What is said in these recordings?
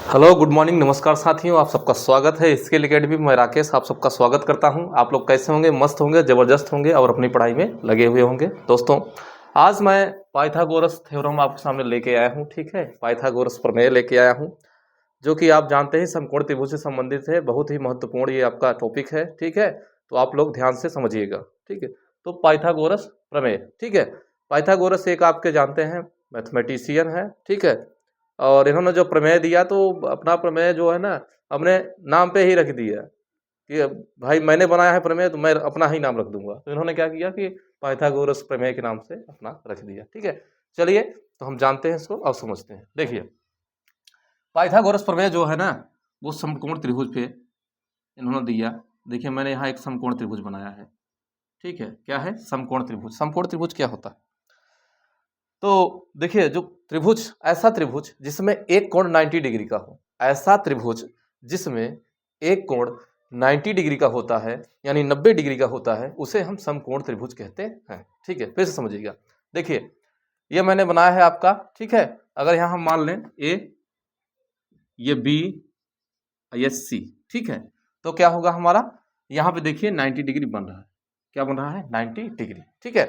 Hello, good morning, नमस्कार साथियों। आप सबका स्वागत है स्किल एकेडमी में। मैं राकेश आप सबका स्वागत करता हूं। आप लोग कैसे होंगे? मस्त होंगे, ज़बरदस्त होंगे और अपनी पढ़ाई में लगे हुए होंगे। दोस्तों, आज मैं पाइथागोरस थ्योरम आपके सामने लेके आया हूं। ठीक है, पाइथागोरस प्रमेय लेके आया हूं, जो कि आप जानते हैं समकोण त्रिभुज से संबंधित है। बहुत ही महत्वपूर्ण ये आपका टॉपिक है। ठीक है, तो आप लोग ध्यान से समझिएगा। ठीक है, तो पाइथागोरस प्रमेय। ठीक है, पाइथागोरस एक आपके जानते हैं मैथमेटिशियन है। ठीक है, और इन्होंने जो प्रमेय दिया तो अपना प्रमेय जो है ना अपने नाम पे ही रख दिया कि भाई मैंने बनाया है प्रमेय तो मैं अपना ही नाम रख दूंगा। तो इन्होंने क्या किया कि पाइथागोरस प्रमेय के नाम से अपना रख दिया। ठीक है, चलिए तो हम जानते हैं इसको और समझते हैं। देखिए, पाइथागोरस प्रमेय जो है ना वो समकोण त्रिभुज पे इन्होंने दिया। देखिए, मैंने यहाँ एक समकोण त्रिभुज बनाया है। ठीक है, क्या है? समकोण त्रिभुज। समकोण त्रिभुज क्या होता है? तो देखिए, जो त्रिभुज, ऐसा त्रिभुज जिसमें एक कोण 90 डिग्री का हो, ऐसा त्रिभुज जिसमें एक कोण 90 डिग्री का होता है, यानी 90 डिग्री का होता है, उसे हम समकोण त्रिभुज कहते हैं। ठीक है, फिर से समझिएगा। देखिए, ये मैंने बनाया है आपका। ठीक है, अगर यहाँ हम मान लें ए, ये बी, ये सी। ठीक है, तो क्या होगा हमारा? यहाँ पे देखिए 90 डिग्री बन रहा है। क्या बन रहा है? 90 डिग्री। ठीक है,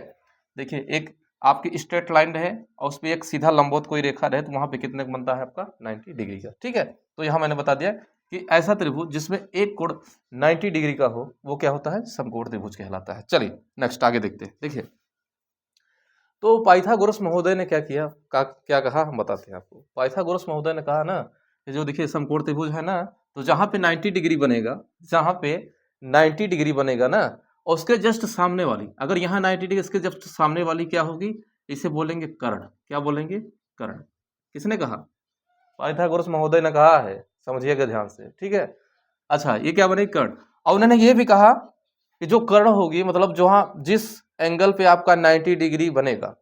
देखिए एक आपकी स्ट्रेट लाइन रहे और उस पर एक सीधा लंबवत कोई रेखा रहे तो वहां पे कितने का बनता है आपका? 90 डिग्री का। ठीक है, तो यहाँ मैंने बता दिया कि ऐसा त्रिभुज जिसमें एक कोण 90 डिग्री का हो वो क्या होता है? समकोण त्रिभुज कहलाता है। चलिए नेक्स्ट आगे देखते हैं। देखिए, तो पाइथागोरस महोदय ने क्या किया, क्या कहा, हम बताते हैं आपको। पाइथागोरस महोदय ने कहा ना कि जो देखिए समकोण त्रिभुज है ना, तो जहाँ पे 90 डिग्री बनेगा, जहाँ पे 90 डिग्री बनेगा ना, और उसके जस्ट सामने वाली, अगर यहाँ 90 डिग्री, इसके जस्ट सामने वाली क्या होगी? इसे बोलेंगे कर्ण। क्या बोलेंगे? कर्ण। किसने कहा? पाइथागोरस महोदय ने कहा है, समझिएगा ध्यान से। ठीक है, अच्छा ये क्या बनेगी? कर्ण। और उन्होंने ये भी कहा कि जो कर्ण होगी, मतलब जहाँ जिस एंगल पे आपका 90 डिग्री बनेगा,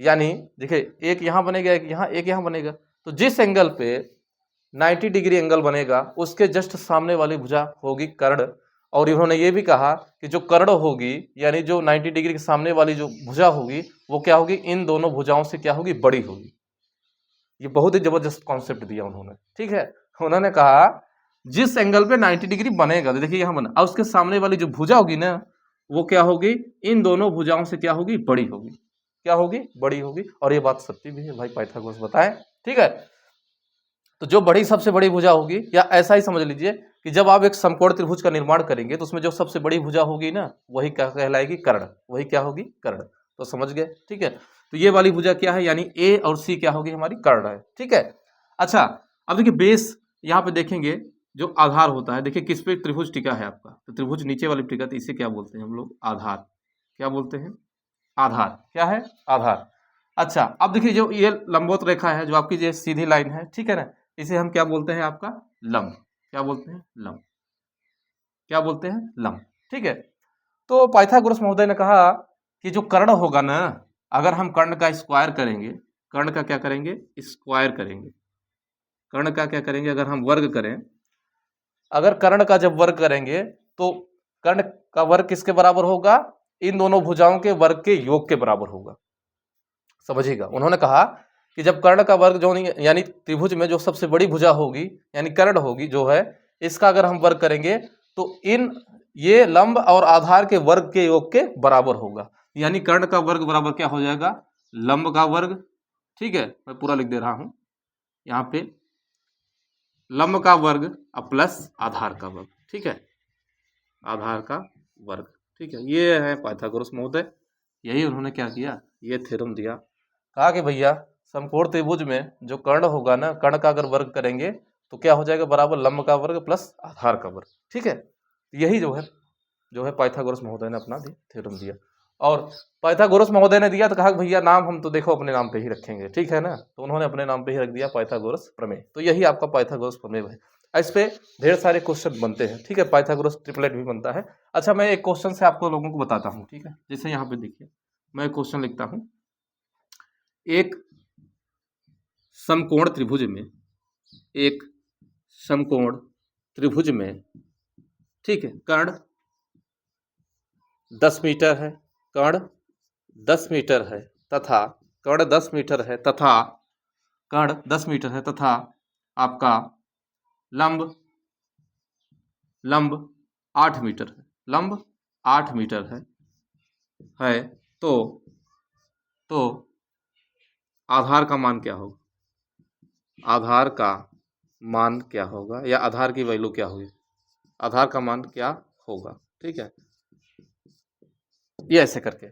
यानी देखिए एक यहाँ बनेगा, एक यहाँ बनेगा, तो जिस एंगल पे 90 डिग्री एंगल बनेगा उसके जस्ट सामने वाली भुजा होगी कर्ण। और इन्होंने ये भी कहा कि जो कर्ण होगी, यानी जो 90 डिग्री के सामने वाली जो भुजा होगी, वो क्या होगी? इन दोनों भुजाओं से क्या होगी? बड़ी होगी। ये बहुत ही जबरदस्त कॉन्सेप्ट दिया उन्होंने। ठीक है, उन्होंने कहा जिस एंगल पे 90 डिग्री बनेगा, तो देखिए यहाँ बना, और उसके सामने वाली जो भुजा होगी ना, वो क्या होगी? इन दोनों भुजाओं से क्या होगी? बड़ी होगी। क्या होगी? बड़ी होगी। और ये बात सत्य भी है, भाई पाइथागोरस बताए। ठीक है, तो जो बड़ी, सबसे बड़ी भुजा होगी, या ऐसा ही समझ लीजिए कि जब आप एक समकोण त्रिभुज का निर्माण करेंगे तो उसमें जो सबसे बड़ी भुजा होगी ना, वही क्या कहलाएगी? कर्ण। वही क्या होगी? कर्ण। तो समझ गए? ठीक है, तो ये वाली भुजा क्या है? यानी ए और सी क्या होगी? हमारी कर्ण है। ठीक है, अच्छा अब देखिए बेस, यहाँ पे देखेंगे जो आधार होता है, देखिए किस पे त्रिभुज टिका है आपका, तो त्रिभुज नीचे वाली टिका, तो इसे क्या बोलते हैं हम लोग? आधार। क्या बोलते हैं? आधार। क्या है? आधार। अच्छा, अब देखिए जो ये लंबवत रेखा है, जो आपकी ये सीधी लाइन है, ठीक है ना, इसे हम क्या बोलते हैं? आपका लंब। क्या बोलते हैं? लंब। क्या बोलते हैं? लंब। ठीक है, तो पाइथागोरस महोदय ने कहा कि जो कर्ण होगा ना, अगर हम कर्ण का स्क्वायर करेंगे, कर्ण का क्या करेंगे? स्क्वायर करेंगे। कर्ण का क्या करेंगे? अगर हम वर्ग करें, अगर कर्ण का जब वर्ग करेंगे तो कर्ण का वर्ग किसके बराबर होगा? इन दोनों भुजाओं के वर्ग के योग के बराबर होगा। समझिएगा, उन्होंने कहा कि जब कर्ण का वर्ग जो, यानी त्रिभुज में जो सबसे बड़ी भुजा होगी, यानी कर्ण होगी जो है, इसका अगर हम वर्ग करेंगे तो इन ये लंब और आधार के वर्ग के योग के बराबर होगा। यानी कर्ण का वर्ग बराबर क्या हो जाएगा? लंब का वर्ग। ठीक है, मैं पूरा लिख दे रहा हूं यहाँ पे, लंब का वर्ग प्लस आधार का वर्ग। ठीक है, आधार का वर्ग। ठीक है, ये है पाइथागोरस महोदय। यही उन्होंने क्या किया? ये थ्योरम दिया। कहा कि भैया समकोण त्रिभुज में जो कर्ण होगा ना, कर्ण का अगर वर्ग करेंगे तो क्या हो जाएगा? बराबर लंब का वर्ग प्लस आधार का वर्ग। ठीक है, यही जो है पाइथागोरस महोदय ने अपना थ्योरम दिया। और पाइथागोरस महोदय ने दिया तो कहा कि भैया नाम हम तो देखो अपने नाम पे ही रखेंगे। ठीक है ना, तो उन्होंने अपने नाम पे ही रख दिया पाइथागोरस प्रमेय। तो यही आपका पाइथागोरस प्रमेय है। इस पे ढेर सारे क्वेश्चन बनते हैं। ठीक है, पाइथागोरस ट्रिपलेट भी बनता है। अच्छा, मैं एक क्वेश्चन से आपको लोगों को बताता हूँ। ठीक है, जैसे यहाँ पे देखिए, मैं क्वेश्चन लिखता हूँ। एक समकोण त्रिभुज में, एक समकोण त्रिभुज में, ठीक है, कर्ण 10 मीटर है, कर्ण 10 मीटर है तथा कर्ण 10 मीटर है तथा कर्ण 10 मीटर है तथा आपका लंब 8 मीटर है, लंब 8 मीटर है तो आधार का मान क्या होगा, आधार का मान क्या होगा, या आधार की वैल्यू क्या होगी, आधार का मान क्या होगा। ठीक है, ये ऐसे करके।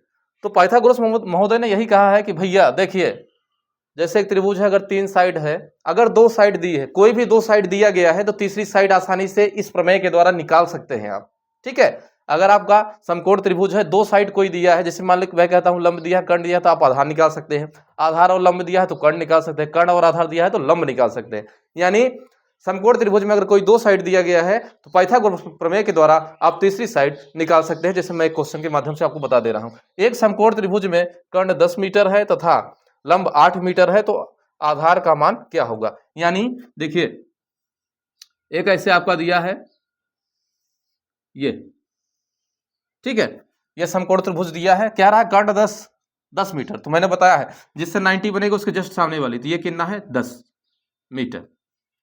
तो पाइथागोरस महोदय ने यही कहा है कि भैया देखिए, जैसे एक त्रिभुज है, अगर 3 साइड है, अगर 2 साइड दी है, कोई भी 2 साइड दिया गया है तो तीसरी साइड आसानी से इस प्रमेय के द्वारा निकाल सकते हैं आप। ठीक है, अगर आपका समकोण त्रिभुज है, 2 साइड कोई दिया है, जैसे मान लो मैं कहता हूं लंब दिया है, कर्ण दिया है, तो आप आधार निकाल सकते हैं, आधार और लंब दिया है तो कर्ण निकाल सकते हैं, कर्ण और आधार दिया है तो लंब निकाल सकते हैं। यानी समकोण त्रिभुज में अगर कोई 2 साइड दिया गया है तो पाइथागोरस प्रमेय के द्वारा आप तीसरी साइड निकाल सकते हैं। जैसे मैं एक क्वेश्चन के माध्यम से आपको बता दे रहा हूं, एक समकोण त्रिभुज में कर्ण 10 मीटर है तथा लंब 8 मीटर है, तो आधार का मान क्या होगा। यानी देखिए, एक ऐसे आपका दिया है ये, ठीक है, ये समकोण त्रिभुज दिया है, क्या रहा है, कर्ण 10 मीटर, तो मैंने बताया है जिससे 90 बनेगा उसके जस्ट सामने वाली, तो ये कितना है 10 मीटर।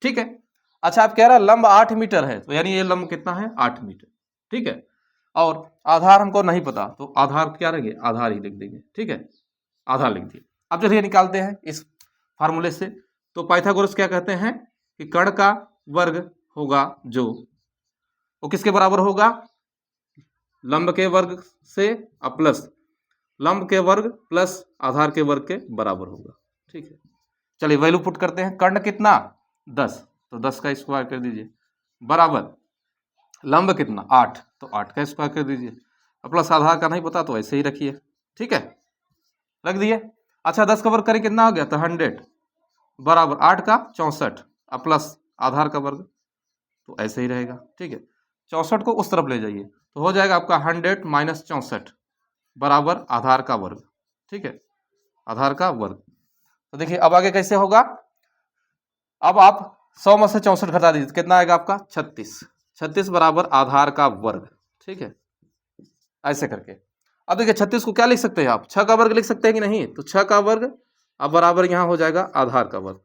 ठीक है, अच्छा आप कह रहा है लंब 8 मीटर है, तो यानी ये लंब कितना है 8 मीटर। ठीक है, और आधार हमको नहीं पता, तो आधार क्या रहेंगे, आधार ही लिख देंगे। ठीक है, आधार लिख दिए। अब चलिए निकालते हैं इस फार्मूले से। तो पाइथागोरस क्या कहते हैं कि कर्ण का वर्ग होगा जो, वो किसके बराबर होगा, लंब के वर्ग से प्लस लंब के वर्ग प्लस आधार के वर्ग के बराबर होगा। ठीक है, चलिए वैल्यू पुट करते हैं। कर्ण कितना 10, तो 10 का स्क्वायर कर दीजिए, बराबर लंब कितना 8, तो 8 का स्क्वायर कर दीजिए, प्लस आधार का नहीं पता तो ऐसे ही रखिए। ठीक है, रख दिए। अच्छा 10 का वर्ग करें कितना हो गया, तो 100 बराबर 8 का 64 प्लस आधार का वर्ग, तो ऐसे ही रहेगा। ठीक है, 64 को उस तरफ ले जाइए तो हो जाएगा आपका 100 माइनस 64 बराबर आधार का वर्ग। ठीक है, आधार का वर्ग। तो देखिए अब आगे कैसे होगा, अब आप 100 में से 64 घटा दीजिए, कितना आएगा आपका 36 बराबर आधार का वर्ग। ठीक है, ऐसे करके। अब देखिए 36 को क्या लिख सकते हैं आप, 6 का वर्ग लिख सकते हैं कि नहीं, तो 6 का वर्ग अब बराबर यहां हो जाएगा आधार का वर्ग।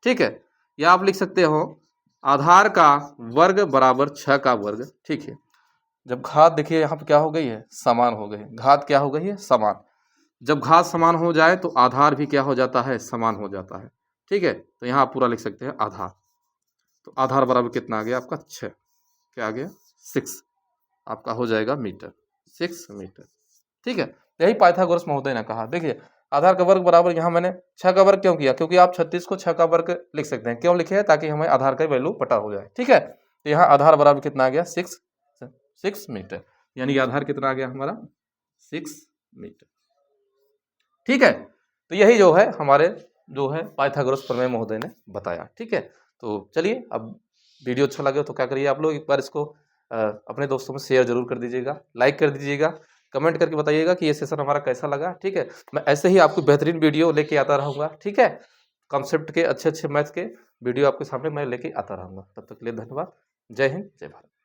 ठीक है, या आप लिख सकते हो आधार का वर्ग बराबर 6 का वर्ग। ठीक है, जब घात देखिए यहाँ पे क्या हो गई है, समान हो गई, घात क्या हो गई है, समान। जब घात समान हो जाए तो आधार भी क्या हो जाता है, समान हो जाता है। ठीक है, तो यहाँ आप पूरा लिख सकते हैं आधार, तो आधार बराबर कितना आ गया आपका 6, क्या आ गया 6, आपका हो जाएगा मीटर, 6 मीटर। ठीक है, यही पाइथागोरस महोदय ने कहा। देखिए आधार का वर्ग बराबर, यहाँ मैंने 6 का वर्ग क्यों किया, क्योंकि आप 36 को 6 का वर्ग लिख सकते हैं, क्यों लिखे हैं, ताकि हमें आधार का वैल्यू पता हो जाए। ठीक है, तो यहाँ आधार बराबर कितना आ गया 6 मीटर, यानी आधार कितना आ गया हमारा 6 मीटर। ठीक है, तो यही जो है हमारे जो है पाइथागोरस प्रमेय महोदय ने बताया। ठीक है, तो चलिए अब वीडियो अच्छा लगे तो क्या करिए आप लोग, एक बार इसको अपने दोस्तों में शेयर जरूर कर दीजिएगा, लाइक कर दीजिएगा, कमेंट करके बताइएगा कि ये सेशन हमारा कैसा लगा। ठीक है, मैं ऐसे ही आपको बेहतरीन वीडियो लेके आता रहूँगा। ठीक है, कॉन्सेप्ट के अच्छे मैथ्स के वीडियो आपके सामने मैं लेके आता रहूँगा। तब तक के लिए धन्यवाद। जय हिंद, जय भारत।